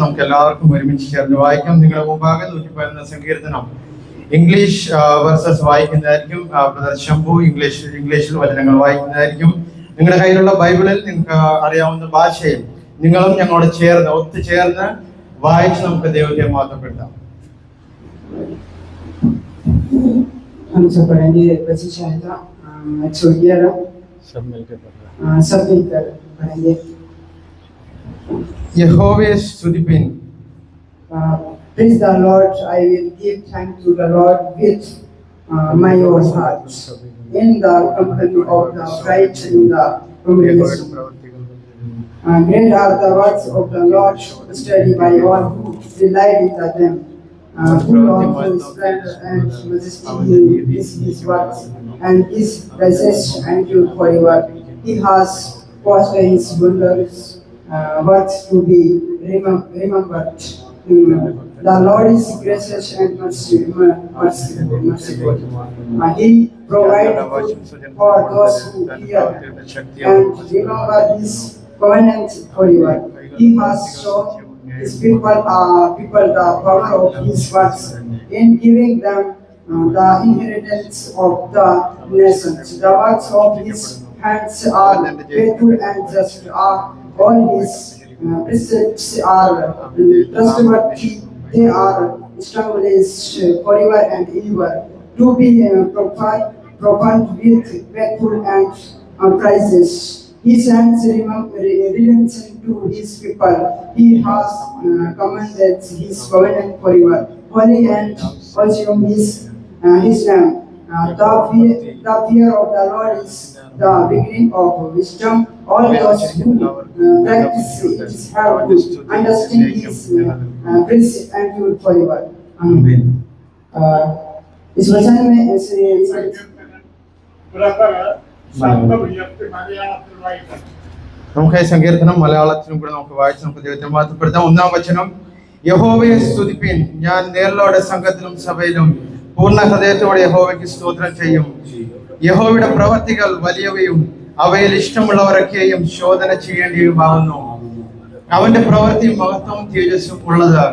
നമുക്ക് എല്ലാവർക്കും ഒരുമിച്ച് ചേർന്ന് വായിക്കാം. നിങ്ങളുടെ മുമ്പാകെ 111 സങ്കീർത്തനം ഇംഗ്ലീഷ് വേഴ്സസ് വായിക്കുന്നതായിരിക്കും. ബ്രദർ ശംഭു ഇംഗ്ലീഷിൽ വചനങ്ങൾ വായിക്കുന്നതായിരിക്കും. നിങ്ങളുടെ കയ്യിലുള്ള ബൈബിളിൽ നിങ്ങൾക്ക് അറിയാവുന്ന ഭാഷയിൽ നിങ്ങളും ഞങ്ങളോട് ഒത്തുചേർന്ന് വായിച്ച് നമുക്ക് ദൈവത്തെ മഹത്വപ്പെടുത്താം. हम सब पढ़ेंगे बची सहायता 111 सब मिलकर पढ़ेंगे. യഹോവയെ സ്തുതിപ്പിൻ. Praise the Lord. I will give thanks to the Lord with my whole heart. In the company of the upright in the congregation. Great are the works of the Lord, studied by all who delight in them. Full of His splendor and majesty is His works, and His praises endure forever. He has caused His wondrous works to be remembered. The Lord is gracious and merciful. He provides for those who fear and remember His covenant forever. He has shown His people the power of His works in giving them the inheritance of the nations. The works of His hands are faithful and just. All His precepts are trustworthy. They are established forever and ever, to be profaned with faithful and praises. He sends redemption to His people. He has commanded His covenant forever. Holy and awesome is His name. The fear of the Lord is the beginning of wisdom. All those who practice it have to understand His grace and endure forever. Amen. इस वचन में ऐसे നമുക്ക് ഈ സങ്കീർത്തനം മലയാളത്തിലും കൂടെ നമുക്ക് വായിച്ച് നമുക്ക് ദൈവത്തെ മഹത്വപ്പെടുത്താം. 1-ാം വചനം, യഹോവയെ സ്തുതിപ്പിൻ. ഞാൻ നേരിലോടെ സംഘത്തിലും സഭയിലും പൂർണ്ണ ഹൃദയത്തോടെ യഹോവയ്ക്ക് സ്തോത്രം ചെയ്യും. യഹോവയുടെ പ്രവർത്തികൾ വലിയവയും അവയിൽ ഇഷ്ടമുള്ളവരൊക്കെയും ശോധന ചെയ്യേണ്ടിയുമാകുന്നു. അവന്റെ പ്രവൃത്തി മഹത്വവും തേജസ്സും ഉള്ളത്.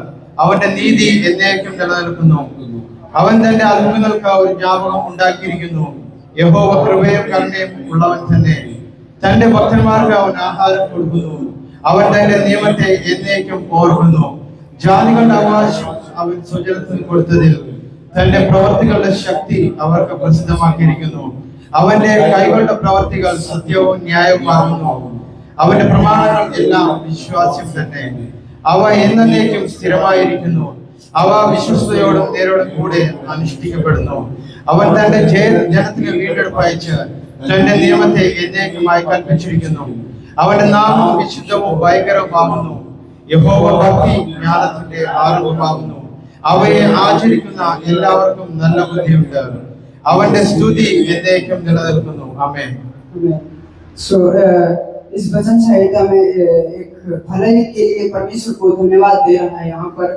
അവന്റെ നീതി എന്നേക്കും നിലനിൽക്കുന്നു. അവൻ തന്റെ അത്ഭുതങ്ങൾക്ക് ഒരു ജ്ഞാപകം ഉണ്ടാക്കിയിരിക്കുന്നു. യഹോവ കൃപയും കരുണയും ഉള്ളവൻ തന്നെ. തന്റെ ഭക്തന്മാർക്ക് അവൻ ആഹാരം കൊടുക്കുന്നു. അവൻ തന്റെ നിയമത്തെ എന്നേക്കും ഓർക്കുന്നു. ജാതികളുടെ അവകാശം അവൻ സ്വജനത്തിന് കൊടുത്തതിൽ തന്റെ പ്രവർത്തികളുടെ ശക്തി അവർക്ക് പ്രസിദ്ധമാക്കിയിരിക്കുന്നു. അവന്റെ കൈകളുടെ പ്രവർത്തികൾ സത്യവും ന്യായവുമാകുന്നു. അവന്റെ പ്രമാണങ്ങൾ എല്ലാം വിശ്വാസ്യം തന്നെ. അവ എന്നേക്കും സ്ഥിരമായിരിക്കുന്നു. അവ വിശ്വസ്തയോടും നേരോടും കൂടെ അനുഷ്ഠിക്കപ്പെടുന്നു. അവൻ തന്റെ ജനത്തിന് വീണ്ടെടുപ്പ് അയച്ച് തന്റെ നിയമത്തെ എന്നേക്കുമായി കൽപ്പിച്ചിരിക്കുന്നു. അവന്റെ നാമം വിശുദ്ധവും ഭയങ്കരവുമാകുന്നു. യഹോവ ഭക്തി ജ്ഞാനത്തിന്റെ ആരംഭമാകുന്നു. അവയെ ആചരിക്കുന്ന എല്ലാവർക്കും നല്ല ബുദ്ധിയുണ്ട്. അവന്റെ സ്തുതി എന്നേക്കും നിലനിൽക്കുന്നു. ആമേൻ. So इस वचन संहिता में एक भलाई के लिए परमेश्वर को धन्यवाद दे रहा है. यहाँ पर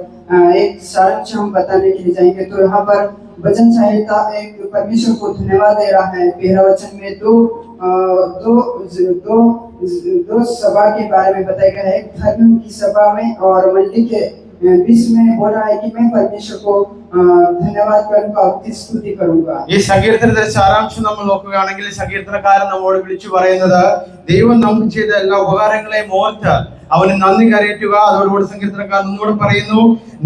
एक सारांश हम बताने के लिए जाएंगे. तो यहाँ पर वचन संहिता एक परमेश्वर को धन्यवाद दे रहा है. पहला वचन में दो सभा के बारे में बताया गया है. एक धर्मियों की सभा में और मंडी के बीच में बोल रहा है कि मैं परमेश्वर को धन्यवाद करूंगा, उसकी स्तुति करूंगा. ഈ സങ്കീർത്തനത്തിന്റെ സാരാംശം നമ്മൾ നോക്കുകയാണെങ്കിൽ സങ്കീർത്തനക്കാരൻ നമ്മോട് വിളിച്ചു പറയുന്നത് ദൈവം നമുക്ക് ചെയ്ത എല്ലാ ഉപകാരങ്ങളെയും ഓർത്ത് അവന് നന്ദി കരയറ്റുക. അതോടുകൂടി സങ്കീർത്തനക്കാരൻ ഒന്നുകൂടെ പറയുന്നു,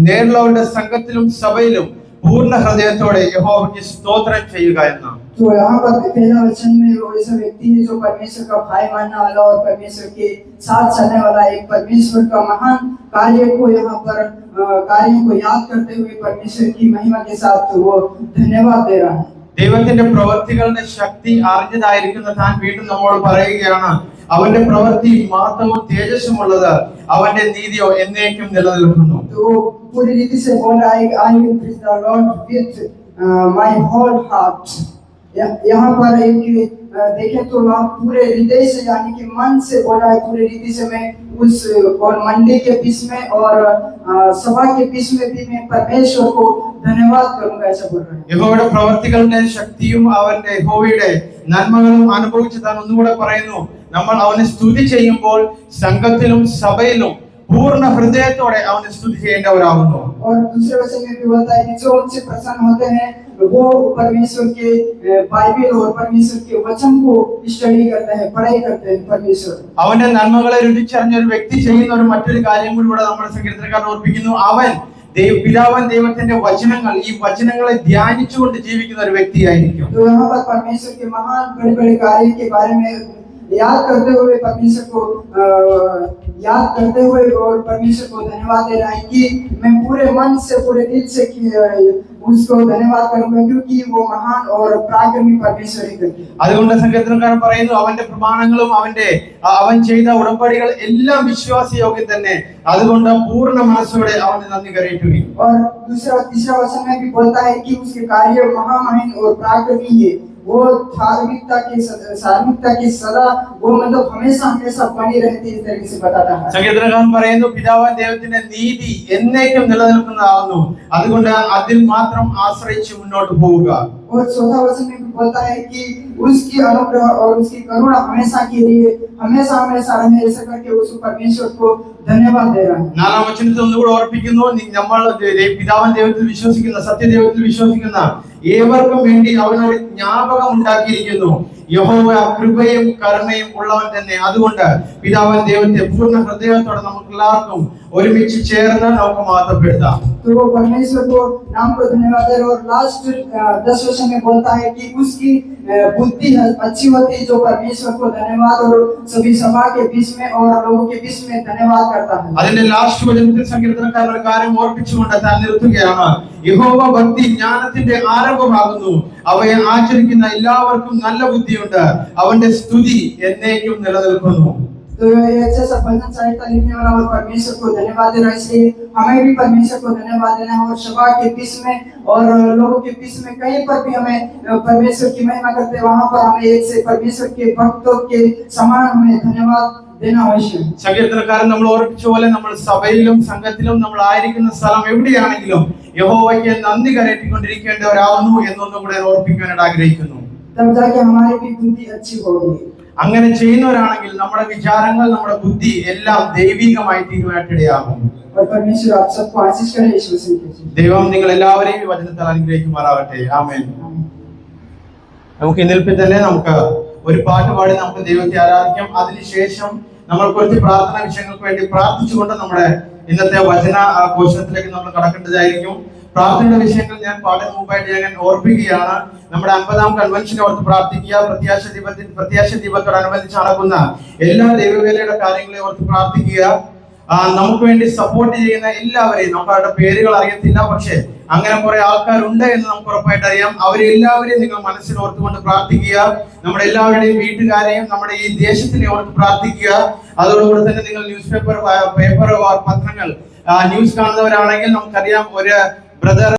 നേരിലുള്ളവരുടെ സംഘത്തിലും സഭയിലും പൂർണ്ണ ഹൃദയത്തോടെ യഹോവയ്ക്ക് സ്തോത്രം ചെയ്യുക എന്ന്. तो यहाँ पर पहला वचन में वो ऐसा व्यक्ति है जो परमेश्वर का भाई मानने वाला और परमेश्वर के साथ चलने वाला, एक परमेश्वर का महान कार्य को यहाँ पर कार्यों को याद करते हुए परमेश्वर की महिमा के साथ वो धन्यवाद दे रहा है. ദൈവത്തിന്റെ പ്രവൃത്തികളുടെ ശക്തി അറിഞ്ഞതായിരിക്കുന്ന താൻ വീണ്ടും നമ്മോട് പറയുകയാണ്, അവന്റെ പ്രവൃത്തി മഹത്വവും തേജസ്സുമുള്ളത്. അവന്റെ നീതിയോ എന്നേക്കും നിലനിൽക്കുന്നു. तो पूरी रीति से बोल रहा है, I will praise the Lord with my whole heart. यहाँ पर एक देखें तो वहाँ पूरे हृदय से यानी कि मन से बोल रहा है. पूरे रीति से मैं उस और मंडी के बीच में और सभा के बीच में भी मैं परमेश्वर को धन्यवाद करूंगा, ऐसा बोल रहा है. യഹോവയുടെ പ്രവൃത്തികളുടെ ശക്തിയും അവന്റെ യഹോവയുടെ നന്മകളും അനുഭവിച്ച് താൻ ഒന്നുകൂടെ പറയുന്നു, നമ്മൾ അവനെ സ്തുതി ചെയ്യുമ്പോൾ സംഘത്തിലും സഭയിലും പൂർണ്ണ ഹൃദയത്തോടെ അവനെ സ്തുതി ചെയ്യേണ്ടവരാകുന്നു. और दूसरे वचन में भी बोलता है कि जो उनसे प्रसन्न होते हैं वो परमेश्वर के बाइबल और परमेश्वर के वचन को स्टडी करते हैं, पढ़ाई करते हैं परमेश्वर. അവന്റെ നന്മകളെ രുചിച്ചറിഞ്ഞ ഒരു വ്യക്തി ചെയ്യുന്ന ഒരു മറ്റൊരു കാര്യം കൂടി ഇവിടെ നമ്മുടെ സങ്കീർത്തനക്കാരൻ ഓർപ്പിക്കുന്നു. അവൻ പിതാവൻ ദൈവത്തിന്റെ വചനങ്ങൾ, ഈ വചനങ്ങളെ ധ്യാനിച്ചുകൊണ്ട് ജീവിക്കുന്ന ഒരു വ്യക്തിയായിരിക്കും. तो यहाँ पर परमेश्वर के महान बड़े-बड़े कार्य के बारे में याद करते हुए परमेश्वर को याद करते हुए और परमेश्वर को धन्यवाद दे रहा है कि मैं पूरे मन से पूरे दिल से उसको धन्यवाद करूंगा क्योंकि वो महान और पराक्रमी परमेश्वर है. അതുകൊണ്ട് സങ്കീർത്തനക്കാരൻ പറയുന്നു അവന്റെ പ്രമാണങ്ങളും അവൻ ചെയ്ത ഉടമ്പടികൾ എല്ലാം വിശ്വാസയോഗ്യം തന്നെ. അതുകൊണ്ട് പൂർണ്ണ മനസ്സോടെ അവന് നന്ദി കരയറ്റുകയും. और तीसरा वचन में भी बोलता है कि उसके कार्य महामहिम और पराक्रमी है. वो धार्मिकता की सदा वो मतलब हमेशा बनी रहती है, इस तरीके से बताता है. സങ്കീർത്തനക്കാരൻ പറയുന്നു പിതാവായ ദൈവത്തിന്റെ നീതി എന്നേക്കും നിലനിൽക്കുന്നതാകുന്നു. അതുകൊണ്ട് അതിൽ മാത്രം ആശ്രയിച്ച് മുന്നോട്ട് പോവുക. और चौथा वचन में भी बोलता है कि उसकी अनुग्रह और उसकी करुणा हमेशा के लिए हमेशा रहे, ऐसा करके उस परमेश्वर को धन्यवाद दे रहा है. നാലാം വചനത്തിൽ ഒന്നുകൂടെ ഓർപ്പിക്കുന്നു, നമ്മൾ പിതാവായ ദൈവത്തിൽ വിശ്വസിക്കുന്ന, സത്യദൈവത്തിൽ വിശ്വസിക്കുന്ന ഏവർക്കും വേണ്ടി അവനൊരു ജ്ഞാപകം ഉണ്ടാക്കിയിരിക്കുന്നു. യഹോവ കൃപയും കരുണയും ഉള്ളവൻ തന്നെ. അതുകൊണ്ട് പിതാവായ ദൈവത്തെ പൂർണ്ണ ഹൃദയത്തോടെ നമുക്ക് എല്ലാവർക്കും ഒരുമിച്ച് ചേർന്ന് നമുക്ക് മഹത്വപ്പെടുത്താം. तो वो परमेश्वर को नाम को धन्यवाद दे और लास्ट 10 वचन में बोलता है कि उसकी बुद्धि अच्छी होती है जो परमेश्वर को धन्यवाद और सभी सभा के बीच में और लोगों के बीच में धन्यवाद करता है. അതിന്റെ ലാസ്റ്റ് വചനത്തിൽ സങ്കീർത്തനക്കാരൻ ഒരു കാര്യം ഓർപ്പിച്ചുകൊണ്ട് താൻ നിർത്തുകയാണ്. യഹോവ ഭക്തി ജ്ഞാനത്തിന്റെ ആരംഭമാകുന്നു. അവയെ ആചരിക്കുന്ന എല്ലാവർക്കും നല്ല ബുദ്ധിയുണ്ട്. അവന്റെ സ്തുതി എന്നേക്കും നിലനിൽക്കുന്നു. तो ये अच्छा सा भजन संहिता लिखने वाला और परमेश्वर को धन्यवाद देना, इसलिए हमें भी परमेश्वर को धन्यवाद देना है. और सभा के बीच में और लोगों के बीच में कहीं पर भी हमें परमेश्वर की महिमा करते वहां पर हमें एक से परमेश्वर के भक्तों के समान हमें धन्यवाद देना आवश्यक है. സങ്കീർത്തനക്കാരൻ നമ്മൾ ഓർപ്പിച്ച പോലെ നമ്മൾ സഭയിലും സംഘത്തിലും നമ്മൾ ആയിരിക്കുന്ന സ്ഥലം എവിടെയാണെങ്കിലും യഹോവയ്ക്ക് നന്ദി കരയറ്റിക്കൊണ്ടിരിക്കേണ്ടവരാകുന്നു എന്നൊന്നും കൂടെ ഓർപ്പിക്കാനായിട്ട് ആഗ്രഹിക്കുന്നു. तब जाके हमारी भी बुद्धि अच्छी होगी. അങ്ങനെ ചെയ്യുന്നവരാണെങ്കിൽ നമ്മുടെ വിചാരങ്ങൾ, നമ്മുടെ ബുദ്ധി എല്ലാം ദൈവികമായി തീരുവാനിടയാകും. और परमेश्वर आप सबको आशीष करे यीशु मसीह के नाम. ദൈവം നിങ്ങൾ എല്ലാവരെയും ഈ വചനത്താൽ അനുഗ്രഹിക്കുമാറാകട്ടെ. ആമേൻ. നമുക്ക് നിൽപ്പിൽ തന്നെ നമുക്ക് ഒരു പാട്ട് പാടി നമുക്ക് ദൈവത്തെ ആരാധിക്കാം. അതിനുശേഷം നമ്മൾ കുറച്ച് പ്രാർത്ഥനാ വിഷയങ്ങൾക്ക് വേണ്ടി പ്രാർത്ഥിച്ചുകൊണ്ട് നമ്മുടെ ഇന്നത്തെ വചന ഘോഷണത്തിലേക്ക് നമ്മൾ കടക്കേണ്ടതായിരിക്കും. പ്രാർത്ഥനയുടെ വിഷയങ്ങൾ ഞാൻ പാട്ടിന് മുമ്പായിട്ട് ഞാൻ ഓർപ്പിക്കുകയാണ്. നമ്മുടെ 50ാം കൺവെൻഷനെ ഓർത്ത് പ്രാർത്ഥിക്കുക. പ്രത്യാശ ദീപത്തോടനുബന്ധിച്ച് നടക്കുന്ന എല്ലാ ദൈവവേലയുടെ കാര്യങ്ങളെ ഓർത്ത് പ്രാർത്ഥിക്കുക. നമുക്ക് വേണ്ടി സപ്പോർട്ട് ചെയ്യുന്ന എല്ലാവരെയും, നമുക്ക് അവരുടെ പേരുകൾ അറിയത്തില്ല, പക്ഷെ അങ്ങനെ കുറെ ആൾക്കാരുണ്ട് എന്ന് നമുക്ക് ഉറപ്പായിട്ട് അറിയാം. അവരെല്ലാവരെയും നിങ്ങൾ മനസ്സിൽ ഓർത്തുകൊണ്ട് പ്രാർത്ഥിക്കുക. നമ്മുടെ എല്ലാവരുടെയും വീട്ടുകാരെയും നമ്മുടെ ഈ ദേശത്തിനെ ഓർത്ത് പ്രാർത്ഥിക്കുക. അതോടുകൂടി തന്നെ നിങ്ങൾ പേപ്പർ പത്രങ്ങൾ ന്യൂസ് കാണുന്നവരാണെങ്കിൽ നമുക്കറിയാം, ഒരു ബ്രദർ